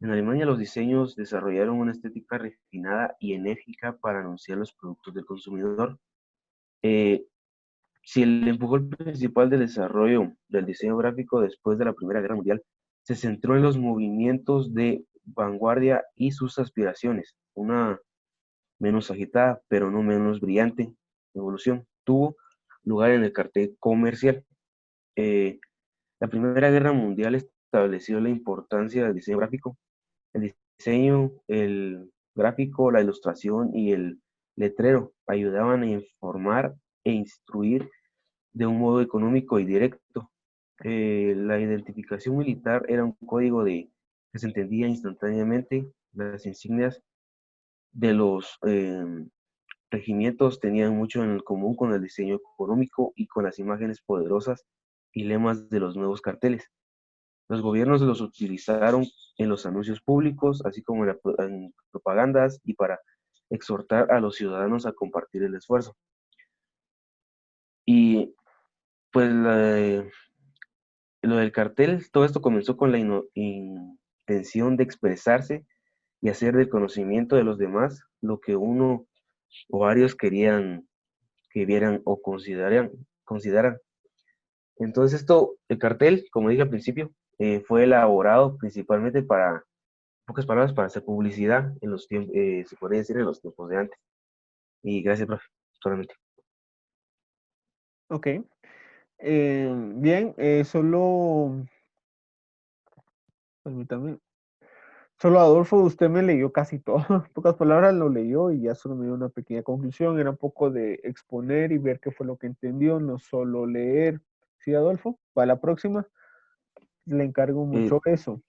En Alemania los diseños desarrollaron una estética refinada y enérgica para anunciar los productos del consumidor. Eh, si el empujón principal del desarrollo del diseño gráfico después de la Primera Guerra Mundial se centró en los movimientos de vanguardia y sus aspiraciones, una menos agitada, pero no menos brillante evolución tuvo lugar en el cartel comercial. Eh, la Primera Guerra Mundial estableció la importancia del diseño gráfico. El diseño, el gráfico, la ilustración y el letrero ayudaban a informar e instruir de un modo económico y directo. La identificación militar era un código que se entendía instantáneamente. Las insignias de los regimientos tenían mucho en común con el diseño económico y con las imágenes poderosas y lemas de los nuevos carteles. Los gobiernos los utilizaron en los anuncios públicos, así como en propagandas y para exhortar a los ciudadanos a compartir el esfuerzo. Y pues lo del cartel, todo esto comenzó con la intención de expresarse y hacer del conocimiento de los demás lo que uno o varios querían que vieran o consideran. Entonces el cartel, como dije al principio, fue elaborado principalmente para, en pocas palabras, para hacer publicidad en los tiempos, se podría decir en los tiempos de antes. Y gracias, profe, solamente. Ok. Bien, permítame, solo Adolfo, usted me leyó casi todo. En pocas palabras lo leyó y ya solo me dio una pequeña conclusión. Era un poco de exponer y ver qué fue lo que entendió, no solo leer. ¿Sí, Adolfo? Para la próxima, le encargo Eh, mucho eso.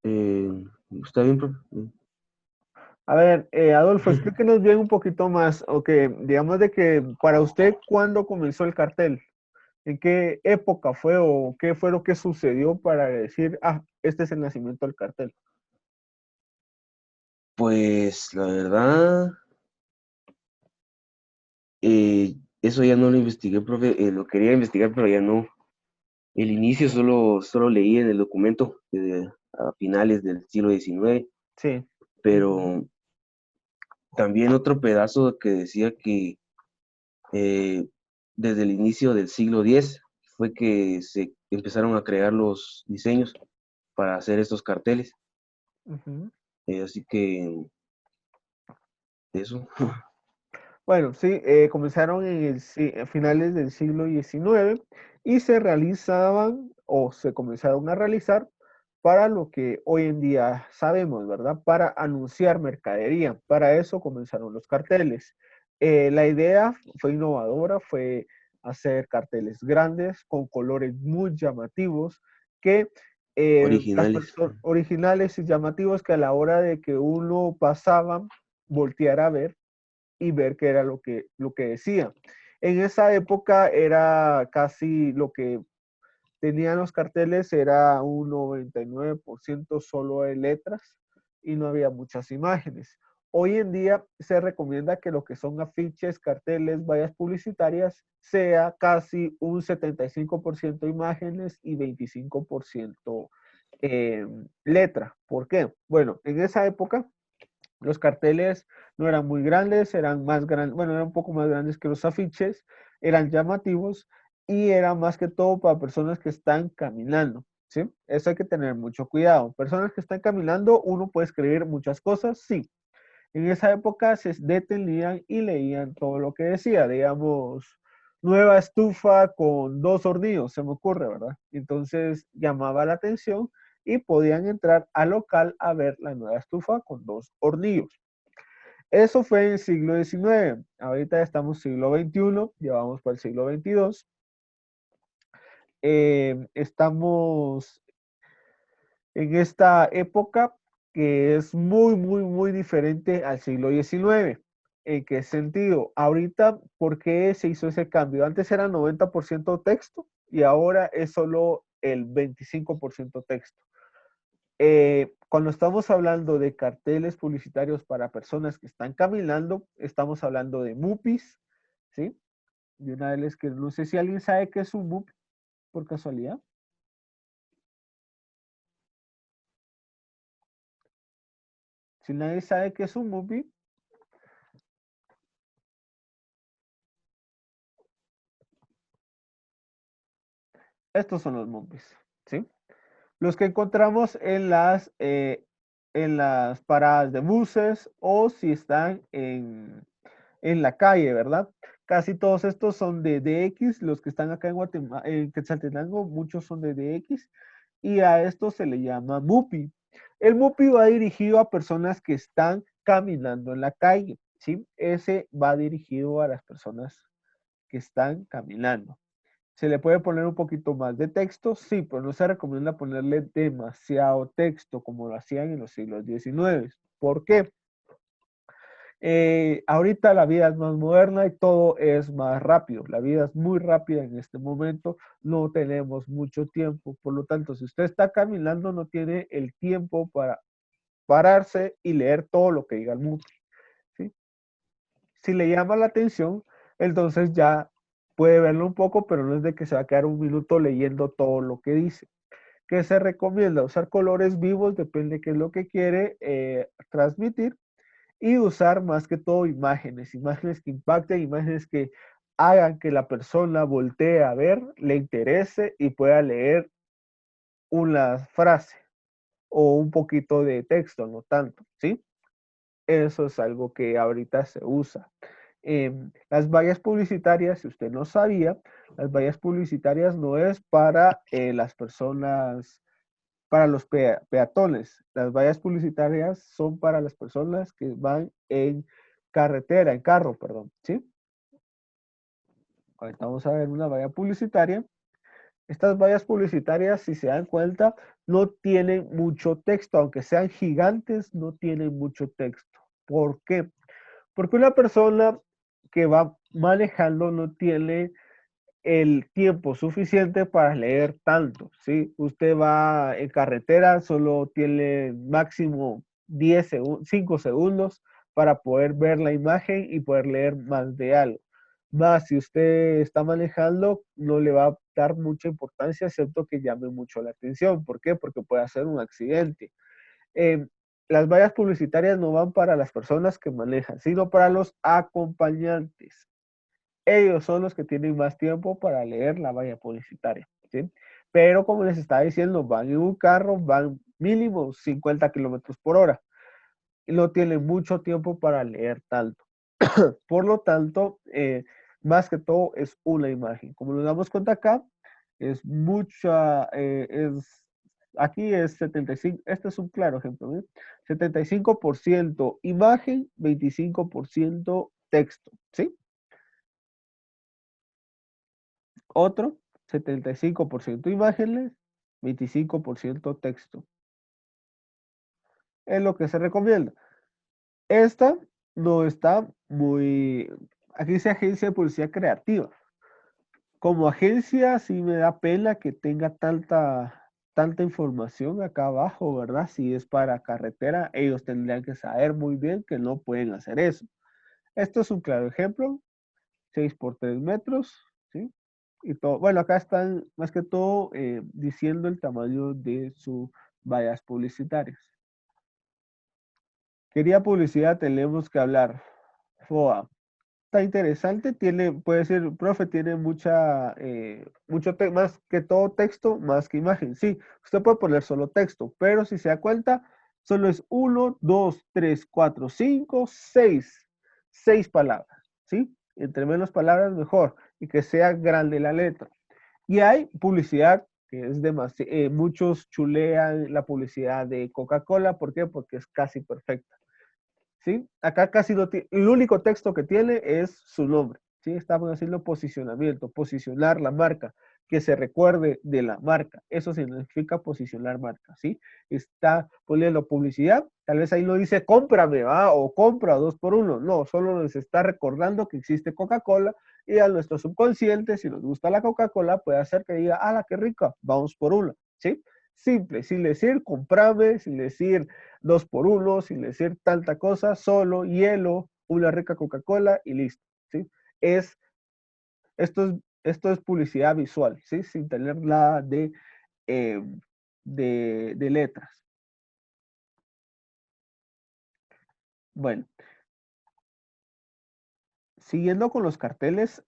eh, ¿Está bien, profe? A ver, Adolfo, explíquenos bien un poquito más. Ok, digamos de que para usted, ¿cuándo comenzó el cartel? ¿En qué época fue o qué fue lo que sucedió para decir, este es el nacimiento del cartel? Pues la verdad, eso ya no lo investigué, profe. Lo quería investigar, pero ya no. El inicio solo leí en el documento a finales del siglo XIX, Sí. Ujú. pero también otro pedazo que decía que eh, desde el inicio del siglo X fue que se empezaron a crear los diseños para hacer estos carteles. Ujú. Así que eso. Bueno, sí, comenzaron a finales del siglo XIX y se realizaban o se comenzaron a realizar para lo que hoy en día sabemos, ¿verdad? Para anunciar mercadería. Para eso comenzaron los carteles. La idea fue innovadora, fue hacer carteles grandes con colores muy llamativos que las Originales. personas originales y llamativos que a la hora de que uno pasaba, volteara a ver y ver qué era lo que decía. En esa época era casi lo que tenían los carteles, era un 99% solo de letras y no había muchas imágenes. Hoy en día se recomienda que lo que son afiches, carteles, vallas publicitarias sea casi un 75% imágenes y 25% letra. ¿Por qué? Bueno, en esa época los carteles no eran muy grandes, eran más grandes, bueno, eran un poco más grandes que los afiches, eran llamativos y eran más que todo para personas que están caminando, ¿sí? Eso hay que tener mucho cuidado. Personas que están caminando, uno puede escribir muchas cosas, sí. En esa época se detenían y leían todo lo que decía, digamos, nueva estufa con 2 hornillos, se me ocurre, ¿verdad? Entonces llamaba la atención y podían entrar al local a ver la nueva estufa con 2 hornillos. Eso fue en el siglo XIX. Ahorita estamos siglo XXI, llevamos para el siglo XXII. Estamos en esta época que es muy, muy, muy diferente al siglo XIX. ¿En qué sentido? Ahorita, ¿por qué se hizo ese cambio? Antes era 90% texto y ahora es solo el 25% texto. Cuando estamos hablando de carteles publicitarios para personas que están caminando, estamos hablando de MUPIs, ¿sí? De una vez que no sé si alguien sabe qué es un MUPI por casualidad. Si nadie sabe qué es un movie, estos son los movies, ¿sí? Los que encontramos en las paradas de buses o si están en la calle, ¿verdad? Casi todos estos son de DX, los que están acá en Guatemala, en Quetzaltenango, muchos son de DX, y a esto se le llama MUPI. El MUPI va dirigido a personas que están caminando en la calle, ¿sí? Ese va dirigido a las personas que están caminando. ¿Se le puede poner un poquito más de texto? Sí, pero no se recomienda ponerle demasiado texto como lo hacían en los siglos XIX. ¿Por qué? Ahorita la vida es más moderna y todo es más rápido. La vida es muy rápida en este momento. No tenemos mucho tiempo. Por lo tanto, si usted está caminando, no tiene el tiempo para pararse y leer todo lo que diga el mundo. ¿Sí? Si le llama la atención, entonces ya puede verlo un poco, pero no es de que se va a quedar un minuto leyendo todo lo que dice. ¿Qué se recomienda? Usar colores vivos, depende de qué es lo que quiere transmitir, y usar más que todo imágenes, imágenes que impacten, imágenes que hagan que la persona voltee a ver, le interese y pueda leer una frase o un poquito de texto, no tanto, ¿sí? Eso es algo que ahorita se usa. Las vallas publicitarias, si usted no sabía, las vallas publicitarias no es para las personas, para los peatones. Las vallas publicitarias son para las personas que van en carretera, en carro, perdón, ¿sí? Ahorita vamos a ver una valla publicitaria. Estas vallas publicitarias, si se dan cuenta, no tienen mucho texto, aunque sean gigantes, no tienen mucho texto. ¿Por qué? Porque una persona que va manejando no tiene el tiempo suficiente para leer tanto, ¿sí? Usted va en carretera, solo tiene máximo 10 segundos, 5 segundos para poder ver la imagen y poder leer más de algo. Más si usted está manejando, no le va a dar mucha importancia, excepto que llame mucho la atención. ¿Por qué? Porque puede hacer un accidente. Eh, las vallas publicitarias no van para las personas que manejan, sino para los acompañantes. Ellos son los que tienen más tiempo para leer la valla publicitaria, ¿sí? Pero como les estaba diciendo, van en un carro, van mínimo 50 kilómetros por hora y no tienen mucho tiempo para leer tanto. Por lo tanto, más que todo es una imagen. Como nos damos cuenta acá, es mucha, aquí es 75, este es un claro ejemplo, ¿eh? 75% imagen, 25% texto, ¿sí? Otro, 75% imágenes, 25% texto. Es lo que se recomienda. Esta no está muy, aquí dice agencia de publicidad creativa. Como agencia sí me da pena que tenga tanta información acá abajo, ¿verdad? Si es para carretera, ellos tendrían que saber muy bien que no pueden hacer eso. Esto es un claro ejemplo, 6 por 3 metros, ¿sí? Y todo. Bueno, acá están más que todo diciendo el tamaño de sus vallas publicitarias. Quería publicidad, tenemos que hablar. FOA. Está interesante, puede decir, profe, tiene más que todo texto, más que imagen. Sí, usted puede poner solo texto, pero si se da cuenta, solo es uno, dos, tres, cuatro, cinco, seis palabras, ¿sí? Entre menos palabras, mejor, y que sea grande la letra. Y hay publicidad que es demasiado, muchos chulean la publicidad de Coca-Cola, ¿por qué? Porque es casi perfecta. ¿Sí? Acá casi no tiene, el único texto que tiene es su nombre, ¿sí? Estamos haciendo posicionamiento, posicionar la marca, que se recuerde de la marca. Eso significa posicionar marca, ¿sí? Está poniendo publicidad, tal vez ahí no dice cómprame, ¿va? O compra 2 por 1. No, solo nos está recordando que existe Coca-Cola y a nuestro subconsciente, si nos gusta la Coca-Cola, puede hacer que diga, ¡ah, qué rica! Vamos por una, ¿sí? Simple, sin decir comprame, sin decir 2 por 1, sin decir tanta cosa, solo hielo, una rica Coca-Cola y listo, ¿sí? Es, esto es publicidad visual, ¿sí? Sin tener nada eh, de letras. Bueno, siguiendo con los carteles,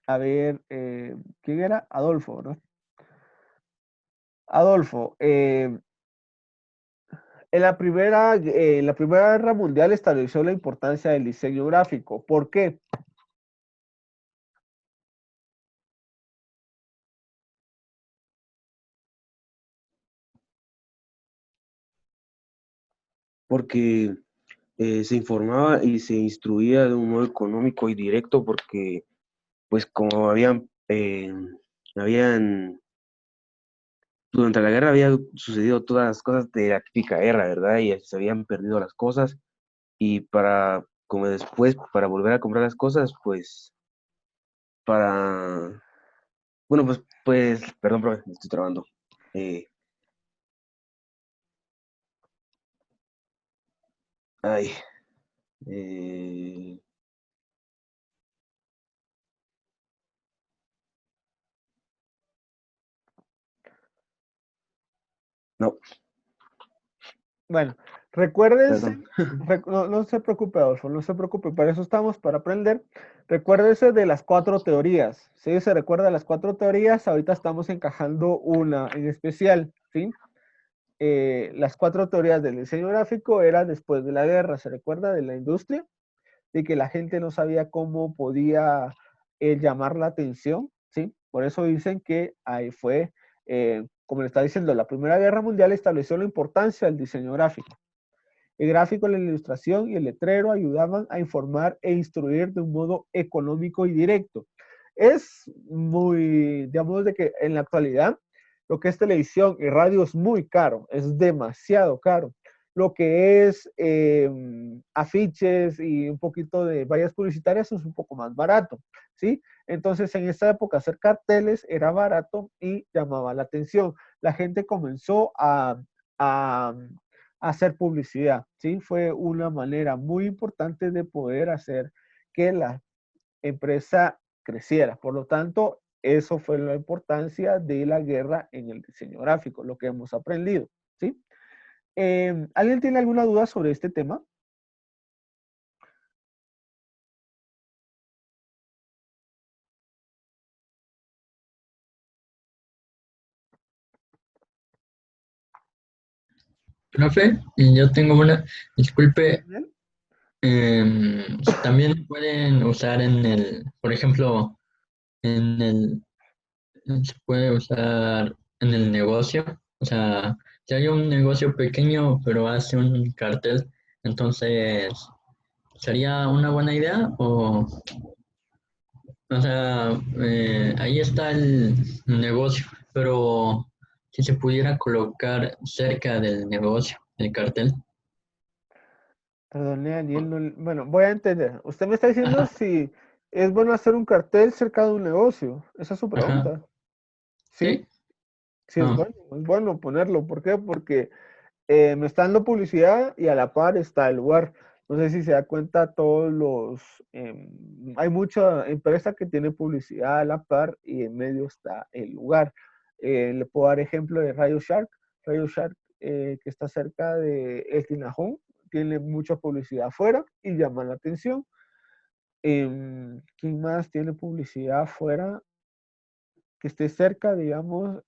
a ver, ¿quién era? Adolfo, ¿verdad? Adolfo, en la Primera Guerra Mundial estableció la importancia del diseño gráfico. ¿Por qué? Porque se informaba y se instruía de un modo económico y directo porque, pues como habían, durante la guerra había sucedido todas las cosas de la típica guerra, ¿verdad? Y se habían perdido las cosas y como después, para volver a comprar las cosas, pues, para, bueno, perdón, profe, me estoy trabando. Eh, ay, eh, no, Bueno, recuérdense, perdón. no se preocupe, Adolfo, no se preocupe, para eso estamos, para aprender. Recuérdese de las cuatro teorías, ¿sí? Se recuerda de las cuatro teorías, ahorita estamos encajando una en especial, ¿sí? Las cuatro teorías del diseño gráfico eran después de la guerra, ¿se recuerda? De la industria, de que la gente no sabía cómo podía llamar la atención, ¿sí? Por eso dicen que ahí fue, como le está diciendo, la Primera Guerra Mundial estableció la importancia del diseño gráfico. El gráfico, la ilustración y el letrero ayudaban a informar e instruir de un modo económico y directo. Es muy, digamos, de que en la actualidad lo que es televisión y radio es muy caro, es demasiado caro. Lo que es afiches y un poquito de vallas publicitarias es un poco más barato, ¿sí? Entonces en esa época hacer carteles era barato y llamaba la atención. La gente comenzó a hacer publicidad, ¿sí? Fue una manera muy importante de poder hacer que la empresa creciera. Por lo tanto, eso fue la importancia de la guerra en el diseño gráfico, lo que hemos aprendido, ¿sí? ¿Alguien tiene alguna duda sobre este tema? Profe, yo tengo una, disculpe, ¿Daniel? también pueden usar por ejemplo, en el, se puede usar en el negocio, o sea, si hay un negocio pequeño pero hace un cartel, entonces, ¿sería una buena idea? O sea, ahí está el negocio, pero si se pudiera colocar cerca del negocio el cartel. Perdón, Daniel, bueno, voy a entender. Usted me está diciendo Ajá, si es bueno hacer un cartel cerca de un negocio. Esa es su ajá, pregunta. ¿Sí? sí. Sí, Ah, es bueno ponerlo. ¿Por qué? Porque me está dando publicidad y a la par está el lugar. No sé si se da cuenta todos hay mucha empresa que tiene publicidad a la par y en medio está el lugar. Le puedo dar ejemplo de Radio Shark. Radio Shark, que está cerca de El Tinajón, tiene mucha publicidad afuera y llama la atención. ¿Quién más tiene publicidad afuera que esté cerca, digamos?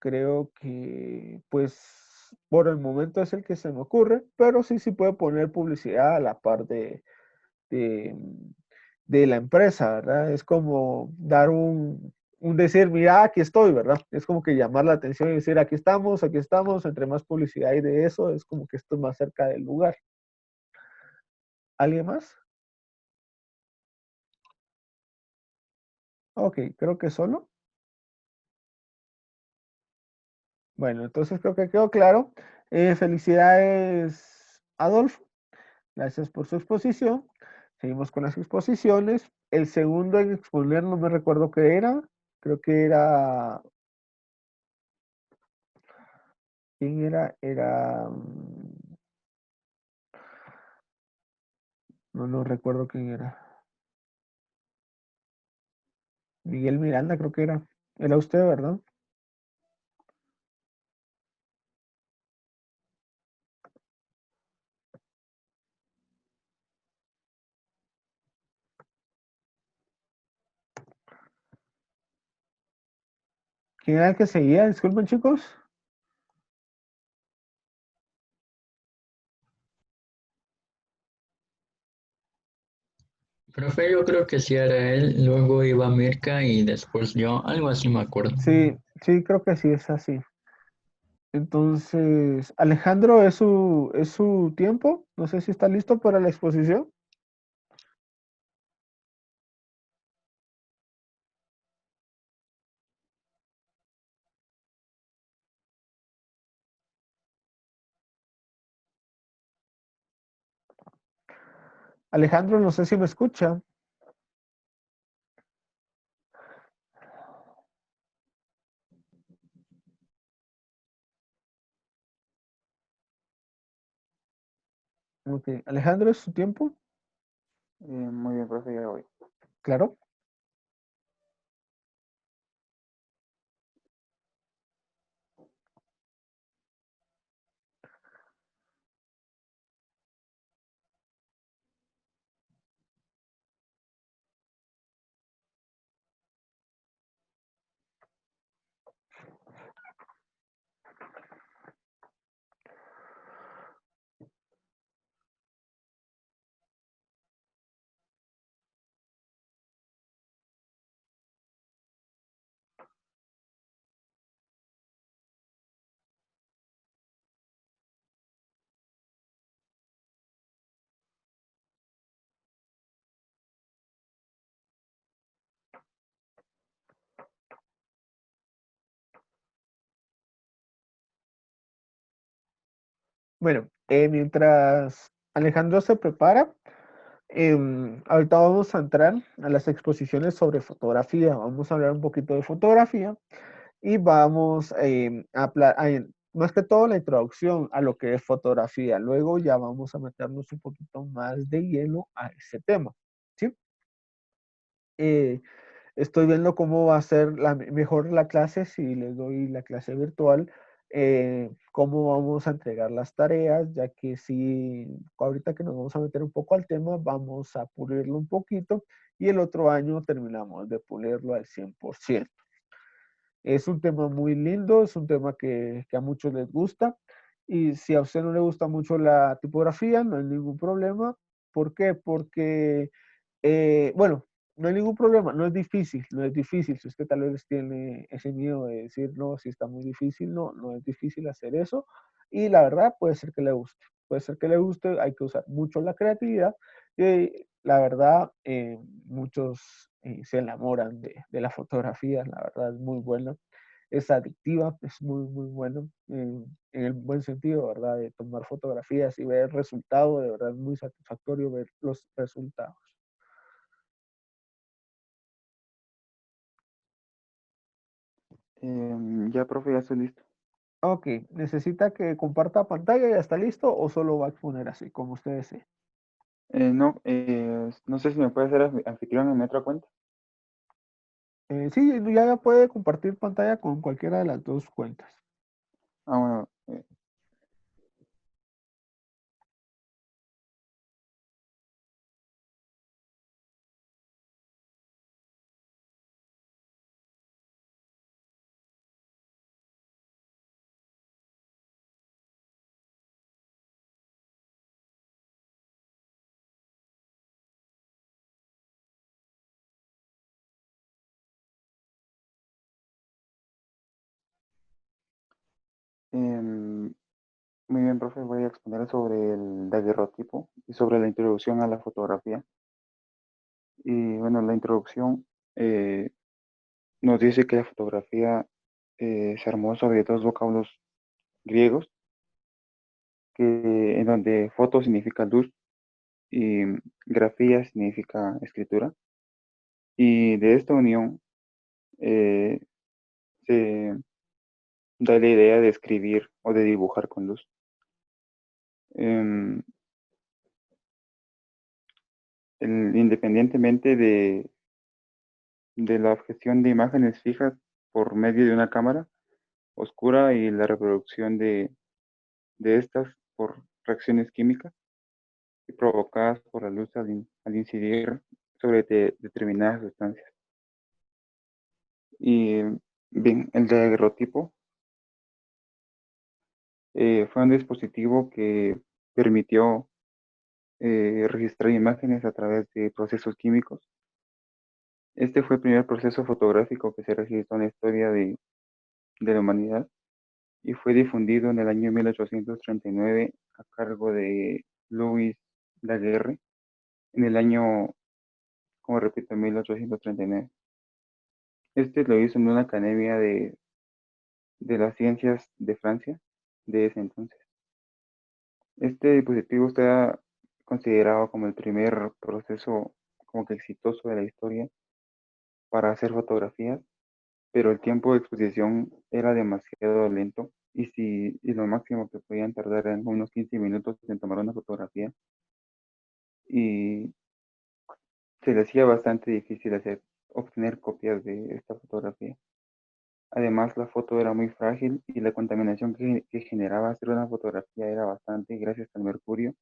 Creo que, pues, por el momento es el que se me ocurre, pero sí, sí puede poner publicidad a la par de, de la empresa, ¿verdad? Es como dar un decir, mira, aquí estoy, ¿verdad? Es como que llamar la atención y decir, aquí estamos, entre más publicidad hay de eso, es como que estoy más cerca del lugar. ¿Alguien más? Ok, creo que solo. Bueno, entonces creo que quedó claro. Felicidades, Adolfo. Gracias por su exposición. Seguimos con las exposiciones. El segundo en exponer, no me recuerdo qué era. Creo que era. ¿Quién era? No, no recuerdo quién era. Miguel Miranda, creo que era. Era usted, ¿verdad? ¿Quién era el que seguía? Disculpen, chicos. Profe, yo creo que sí era él, luego iba Mirka y después yo, algo así me acuerdo. Sí, sí, creo que sí es así. Entonces, Alejandro, es su tiempo. No sé si está listo para la exposición. Alejandro, no sé si me escucha. Ok, Alejandro, ¿es su tiempo? Muy bien, profe, ya voy. Claro. Bueno, mientras Alejandro se prepara, ahorita vamos a entrar a las exposiciones sobre fotografía. Vamos a hablar un poquito de fotografía y vamos más que todo la introducción a lo que es fotografía. Luego ya vamos a meternos un poquito más de hielo a ese tema. ¿Sí? Eh, Estoy viendo cómo va a ser mejor la clase si les doy la clase virtual, cómo vamos a entregar las tareas, ya que si ahorita que nos vamos a meter un poco al tema, vamos a pulirlo un poquito y el otro año terminamos de pulirlo al 100%. Es un tema muy lindo, es un tema que a muchos les gusta. Y si a usted no le gusta mucho la tipografía, no hay ningún problema. ¿Por qué? Porque, bueno, no hay ningún problema, no es difícil, no es difícil. Si usted tal vez tiene ese miedo de decir, no, si está muy difícil, no, no es difícil hacer eso. Y la verdad puede ser que le guste, puede ser que le guste, hay que usar mucho la creatividad. Y la verdad, muchos se enamoran de la fotografía, la verdad es muy buena, es adictiva, es muy, muy bueno, en el buen sentido, ¿verdad? De tomar fotografías y ver el resultado, de verdad es muy satisfactorio ver los resultados. Ya, profe, ya estoy listo. Ok, ¿necesita que comparta pantalla y ya está listo o solo va a exponer así, como usted desee? No, no sé si me puede hacer anfitrión en mi otra cuenta. Sí, ya puede compartir pantalla con cualquiera de las dos cuentas. Ah, bueno, em, muy bien, profe, voy a exponer sobre el daguerrotipo y sobre la introducción a la fotografía. Y bueno, la introducción nos dice que la fotografía se armó sobre dos vocablos griegos, en donde foto significa luz y grafía significa escritura. Y de esta unión eh, se da la idea de escribir o de dibujar con luz. Em, Independientemente de la objeción de imágenes fijas por medio de una cámara oscura y la reproducción de estas por reacciones químicas y provocadas por la luz al incidir sobre determinadas sustancias. Y Bien, el daguerrotipo fue un dispositivo que permitió registrar imágenes a través de procesos químicos. Este fue el primer proceso fotográfico que se registró en la historia de la humanidad y fue difundido en el año 1839 a cargo de Louis Daguerre en el año, como repito, 1839. Este lo hizo en una academia de las ciencias de Francia de ese entonces. Este dispositivo está considerado como el primer proceso como que exitoso de la historia para hacer fotografías, pero el tiempo de exposición era demasiado lento y lo máximo que podían tardar eran unos 15 minutos en tomar una fotografía y se le hacía bastante difícil obtener copias de esta fotografía. Además, la foto era muy frágil y la contaminación que generaba hacer una fotografía era bastante gracias al mercurio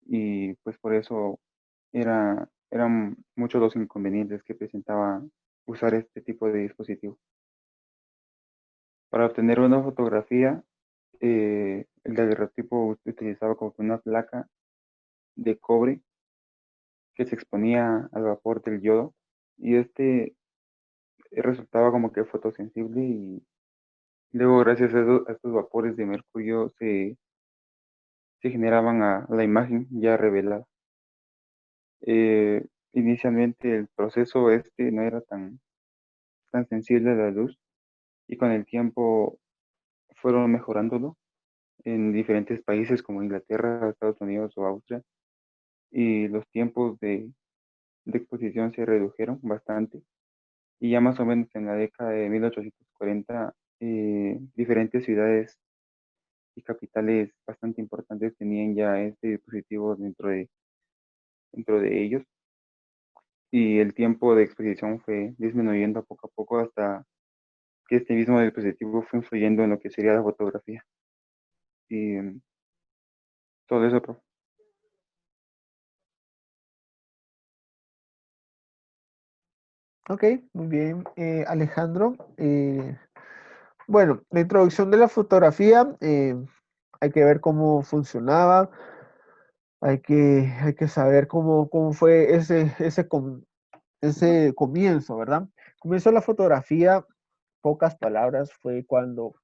y pues por eso eran muchos los inconvenientes que presentaba usar este tipo de dispositivo. Para obtener una fotografía, el daguerrotipo utilizaba como que una placa de cobre que se exponía al vapor del yodo y este resultaba como que fotosensible y luego gracias a estos vapores de mercurio se generaban a la imagen ya revelada. Inicialmente el proceso este no era tan sensible a la luz y con el tiempo fueron mejorándolo en diferentes países como Inglaterra, Estados Unidos o Austria y los tiempos de exposición se redujeron bastante y ya más o menos en la década de 1840 diferentes ciudades y capitales bastante importantes tenían ya este dispositivo dentro de ellos y el tiempo de exposición fue disminuyendo poco a poco hasta que este mismo dispositivo fue influyendo en lo que sería la fotografía. Y todo eso, profe. Ok, muy bien, Alejandro. Bueno, la introducción de la fotografía, hay que ver cómo funcionaba, hay que saber cómo fue ese comienzo, ¿verdad? Comienzo de la fotografía, pocas palabras, fue cuando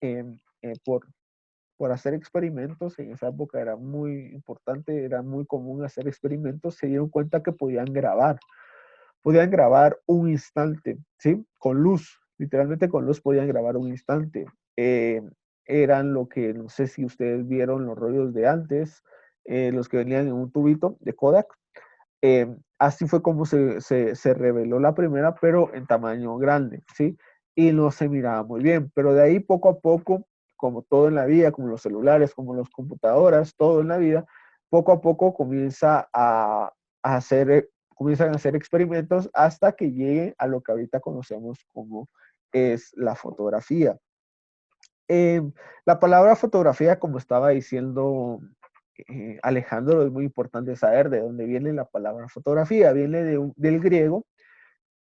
em, por hacer experimentos, en esa época era muy importante, era muy común hacer experimentos, se dieron cuenta que podían grabar un instante, ¿sí? Con luz, literalmente con luz podían grabar un instante. Eran lo que, no sé si ustedes vieron los rollos de antes, los que venían en un tubito de Kodak. Así fue como se reveló la primera, pero en tamaño grande, ¿sí? Y no se miraba muy bien, pero de ahí poco a poco, como todo en la vida, como los celulares, como las computadoras, todo en la vida, poco a poco a hacer, comienzan a hacer experimentos hasta que llegue a lo que ahorita conocemos como es la fotografía. Eh, la palabra fotografía, como estaba diciendo Alejandro, es muy importante saber de dónde viene la palabra fotografía. Viene del griego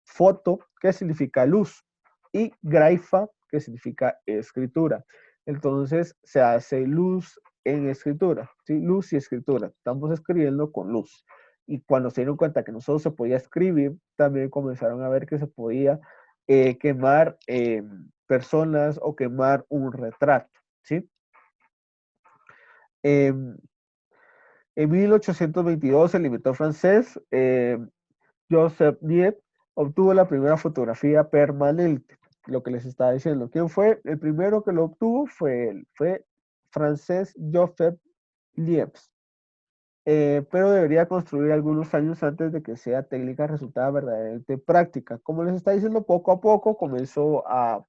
foto, que significa luz, y graifa, que significa escritura. Entonces se hace luz en escritura, ¿sí? Luz y escritura. Estamos escribiendo con luz. Y cuando se dieron cuenta que no solo se podía escribir, también comenzaron a ver que se podía quemar personas o quemar un retrato, ¿sí? Eh, en 1822 el inventor francés Joseph Niepce obtuvo la primera fotografía permanente, lo que les estaba diciendo. ¿Quién fue? El primero que lo obtuvo fue él, fue francés Joseph Niepce. Pero debería construir algunos años antes de que sea técnica resultada verdaderamente práctica. Como les está diciendo, poco a poco comenzó a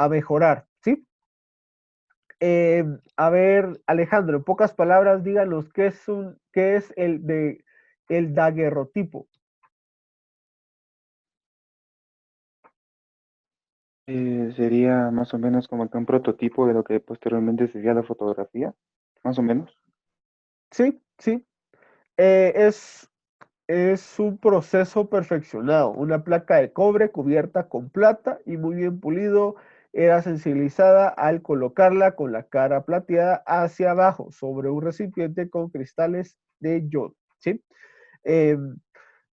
mejorar, ¿sí? A ver, Alejandro, en pocas palabras, díganos qué es el daguerrotipo. Sería más o menos como que un prototipo de lo que posteriormente sería la fotografía, más o menos. Sí, sí. Es Es un proceso perfeccionado. Una placa de cobre cubierta con plata y muy bien pulido era sensibilizada al colocarla con la cara plateada hacia abajo sobre un recipiente con cristales de yodo. ¿Sí? Eh,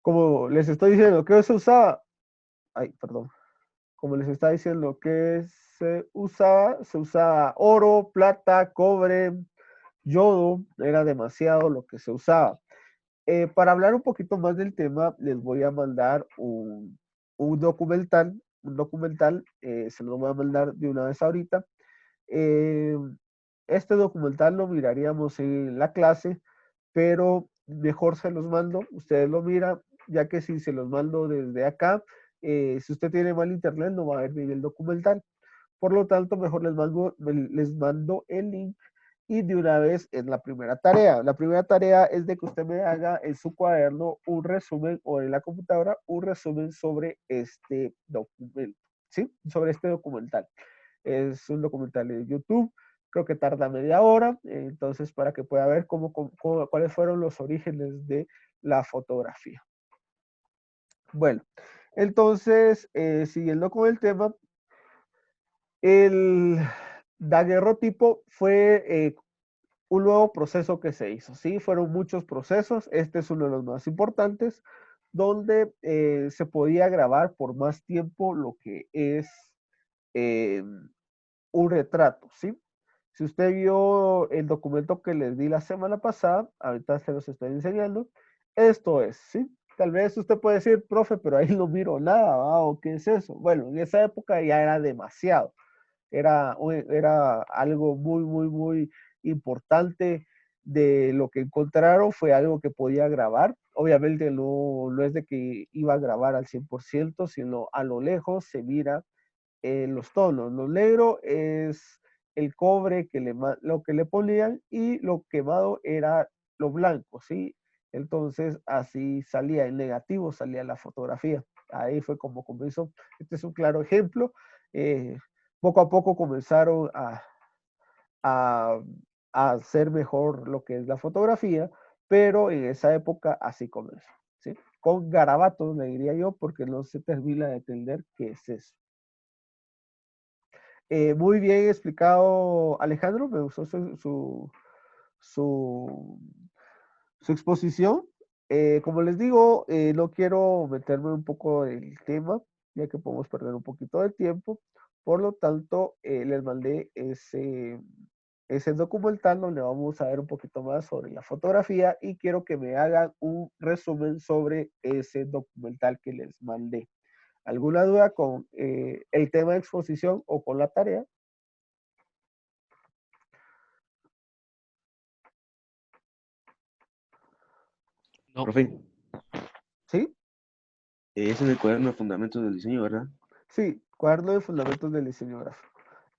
como les estoy diciendo, ¿qué se usaba? Ay, perdón. Como les estaba diciendo, ¿qué se usaba oro, plata, cobre, yodo, era demasiado lo que se usaba. Para hablar un poquito más del tema, les voy a mandar un documental, se lo voy a mandar de una vez ahorita. Eh, este documental lo miraríamos en la clase, pero mejor se los mando, ustedes lo miran, ya que si se los mando desde acá, si usted tiene mal internet no va a ver bien el documental. Por lo tanto, mejor les mando el link y de una vez es la primera tarea. La primera tarea es de que usted me haga en su cuaderno un resumen o en la computadora un resumen sobre este documento, ¿sí? Sobre este documental. Es un documental de YouTube, creo que tarda media hora, entonces para que pueda ver cuáles fueron los orígenes de la fotografía. Bueno, entonces, siguiendo con el tema, el daguerrotipo fue un nuevo proceso que se hizo, ¿sí? Fueron muchos procesos, este es uno de los más importantes, donde se podía grabar por más tiempo lo que es eh, un retrato, ¿sí? Si usted vio el documento que les di la semana pasada, ahorita se los estoy enseñando, esto es, ¿sí? Tal vez usted puede decir, profe, pero ahí no miro nada, ¿va? ¿O qué es eso? Bueno, en esa época ya era demasiado. Era algo muy, muy, muy importante de lo que encontraron, fue algo que podía grabar. Obviamente no es de que iba a grabar al 100%, sino a lo lejos se mira los tonos. Lo negro es el cobre lo que le ponían y lo quemado era lo blanco, ¿sí? Entonces así salía, en negativo salía la fotografía. Ahí fue como comenzó. Este es un claro ejemplo. Eh, Poco a poco comenzaron a, a hacer mejor lo que es la fotografía, pero en esa época así comenzó, ¿sí? Con garabatos, le diría yo, porque no se termina de entender qué es eso. Muy bien explicado, Alejandro, me gustó su, su exposición. Como les digo, no quiero meterme un poco en el tema, ya que podemos perder un poquito de tiempo. Por lo tanto, les mandé ese documental donde vamos a ver un poquito más sobre la fotografía y quiero que me hagan un resumen sobre ese documental que les mandé. ¿Alguna duda con el tema de exposición o con la tarea? No, Profe, ¿Sí? es en el cuaderno de fundamentos del diseño, ¿verdad? Sí, cuaderno de fundamentos del diseño gráfico.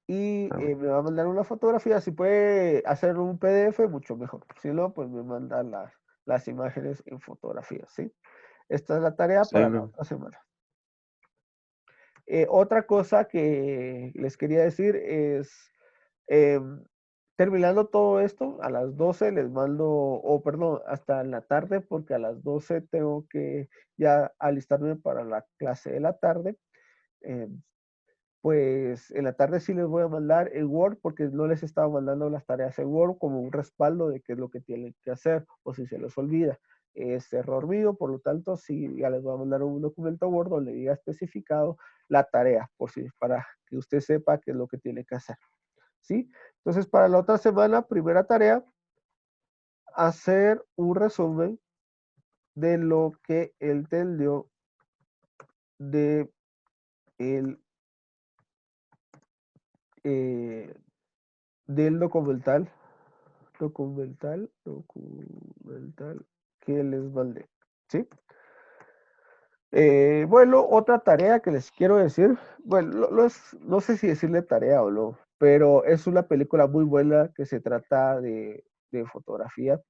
Y Ah, bueno. me va a mandar una fotografía. Si puede hacer un PDF, mucho mejor. Si no, pues me manda las imágenes en fotografía, ¿sí? Esta es la tarea Está para bien, la profe. otra semana. Otra cosa que les quería decir es, em, terminando todo esto, a las 12 les mando, o perdón, hasta en la tarde, porque a las 12 tengo que ya alistarme para la clase de la tarde. em, pues en la tarde sí les voy a mandar el Word porque no les estaba mandando las tareas en Word como un respaldo de qué es lo que tienen que hacer o si se les olvida. Es error mío, por lo tanto, sí, ya les voy a mandar un documento Word donde diga especificado la tarea, para que usted sepa qué es lo que tiene que hacer. ¿Sí? Entonces, para la otra semana, primera tarea, hacer un resumen de lo que entendió de el, eh, del documental que les mandé, ¿sí? Bueno, otra tarea que les quiero decir, bueno, no sé si decirle tarea o no, pero es una película muy buena que se trata de fotografía.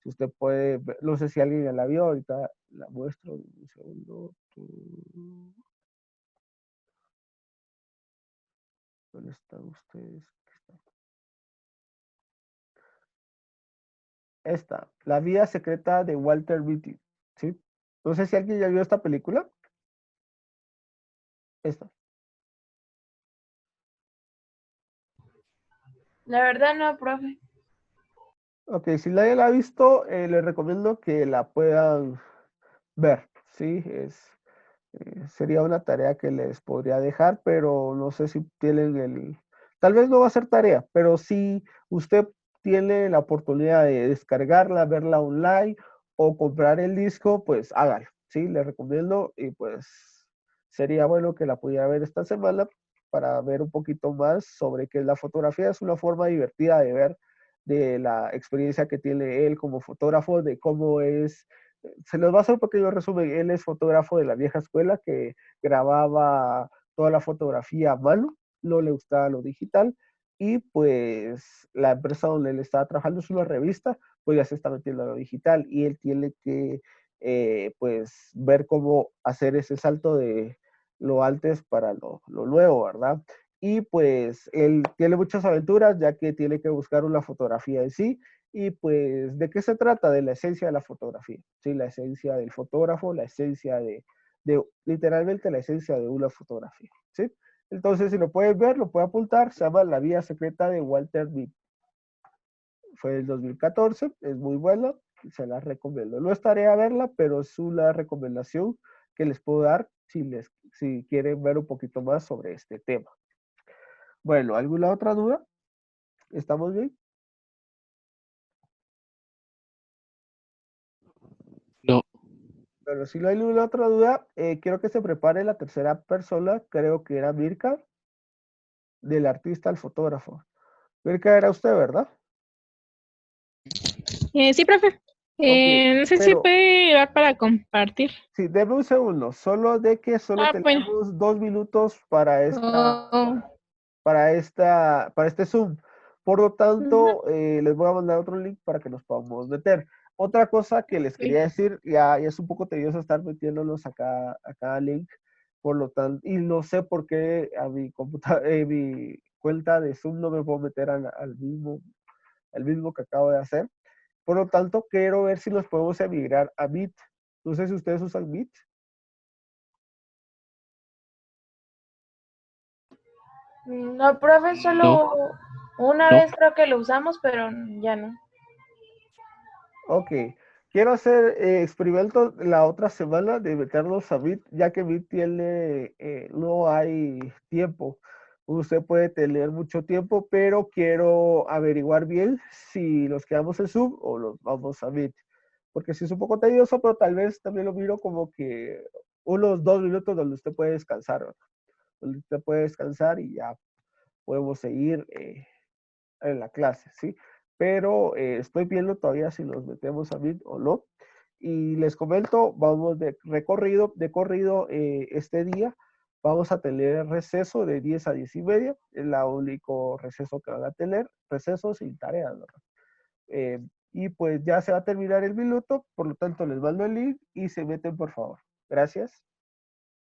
Si usted puede, no sé si alguien ya la vio, ahorita la muestro, un segundo. ¿Dónde están ustedes? Esta, La vida secreta de Walter Mitty, ¿sí? No sé si alguien ya vio esta película. Esta. La verdad no, profe. Ok, si nadie la ha visto, les recomiendo que la puedan ver, ¿sí? Sería una tarea que les podría dejar, pero no sé si tienen tal vez no va a ser tarea, pero si usted tiene la oportunidad de descargarla, verla online o comprar el disco, pues hágalo, ¿sí? Les recomiendo y pues sería bueno que la pudiera ver esta semana para ver un poquito más sobre qué es la fotografía. Es una forma divertida de ver de la experiencia que tiene él como fotógrafo, de cómo es. Se les va a hacer un pequeño resumen. Él es fotógrafo de la vieja escuela que grababa toda la fotografía a mano, no le gustaba lo digital, y pues la empresa donde él estaba trabajando es una revista, pues ya se está metiendo a lo digital y él tiene que pues ver cómo hacer ese salto de lo antes para lo nuevo, ¿verdad? Y pues él tiene muchas aventuras ya que tiene que buscar una fotografía en sí. Y pues, ¿de qué se trata? De la esencia de la fotografía, ¿sí? La esencia del fotógrafo, la esencia literalmente la esencia de una fotografía, ¿sí? Entonces, si lo puedes ver, lo puedes apuntar, se llama La Vía Secreta de Walter Mitty. Fue del 2014, es muy buena, se la recomiendo. No es tarea verla, pero es una recomendación que les puedo dar si quieren ver un poquito más sobre este tema. Bueno, ¿alguna otra duda? ¿Estamos bien? No. Bueno, si no hay ninguna otra duda, quiero que se prepare la tercera persona, creo que era Mirka, del artista al fotógrafo. Mirka era usted, ¿verdad? Sí, profe. Ok, No sé si pero puede dar para compartir. sí, deme un segundo, solo de que solo Bueno. tenemos 2 minutos para Oh, para este Zoom. Por lo ujú, tanto, les voy a mandar otro link para que nos podamos meter. Otra cosa que les quería ok. decir, ya es un poco tedioso estar metiéndolos a cada link, por lo tanto, y no sé por qué a mi cuenta de Zoom no me puedo meter al mismo que acabo de hacer. Por lo tanto, quiero ver si los podemos emigrar a Meet. No sé si ustedes usan Meet. No, profe, No. solo una No. vez creo que lo usamos, pero ya no. Ok, quiero hacer experimentos la otra semana de meterlos a Meet, ya que Meet tiene, no hay tiempo. Usted puede tener mucho tiempo, pero quiero averiguar bien si los quedamos en Zoom o los vamos a Meet. Porque sí es un poco tedioso, pero tal vez también lo miro como que unos 2 minutos donde usted puede descansar, ¿verdad? Donde usted puede descansar y ya podemos seguir en la clase, ¿sí? Pero estoy viendo todavía si nos metemos a Meet o no. Y les comento, vamos de corrido este día. Vamos a tener receso de 10 a 10 y media. Es el único receso que van a tener. Receso sin tareas, ¿verdad? Eh, y pues ya se va a terminar el minuto, por lo tanto les mando el link y se meten por favor. Gracias.